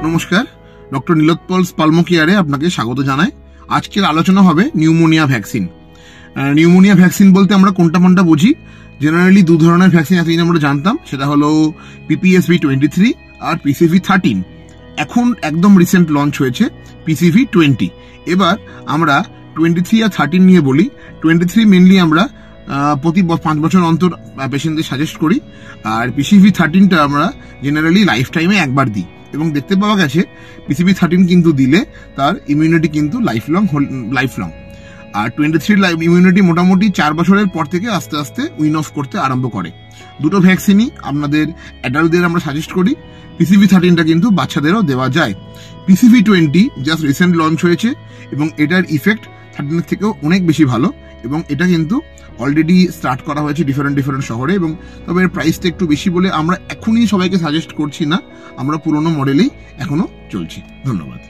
নমস্কার, ডক্টর নীলোৎপল স্পালমো কেয়ারে আপনাকে স্বাগত জানাই। আজকের আলোচনা হবে নিউমোনিয়া ভ্যাকসিন। নিউমোনিয়া ভ্যাকসিন বলতে আমরা কোনটা বুঝি? জেনারেলি দু ধরনের ভ্যাকসিন এতদিন আমরা জানতাম, সেটা হলো PPSV23 আর PCV13। এখন একদম রিসেন্ট লঞ্চ হয়েছে PCV20। এবার আমরা 23 আর 13 নিয়ে বলি। 23 মেনলি আমরা প্রতি 5 বছর অন্তর পেশেন্টদের সাজেস্ট করি, আর PCV13টা আমরা জেনারেলি লাইফ টাইমে একবার দিই, এবং দেখতে পাওয়া গেছে PCV13 কিন্তু দিলে তার ইমিউনিটি কিন্তু লাইফ লং। আর 23 ইমিউনিটি মোটামুটি 4 বছরের পর থেকে আস্তে আস্তে উইন অফ করতে আরম্ভ করে। দুটো ভ্যাকসিনই আপনাদের অ্যাডাল্টদের আমরা সাজেস্ট করি। PCV13টা কিন্তু বাচ্চাদেরও দেওয়া যায়। PCV20 জাস্ট রিসেন্ট লঞ্চ হয়েছে এবং এটার ইফেক্ট 13 থেকেও অনেক বেশি ভালো, এবং এটা কিন্তু অলরেডি স্টার্ট করা হয়েছে ডিফারেন্ট শহরে। এবং তবে এর প্রাইসটা একটু বেশি বলে আমরা এখনই সবাইকে সাজেস্ট করছি না, আমরা পুরোনো মডেলেই এখনো চলছি। ধন্যবাদ।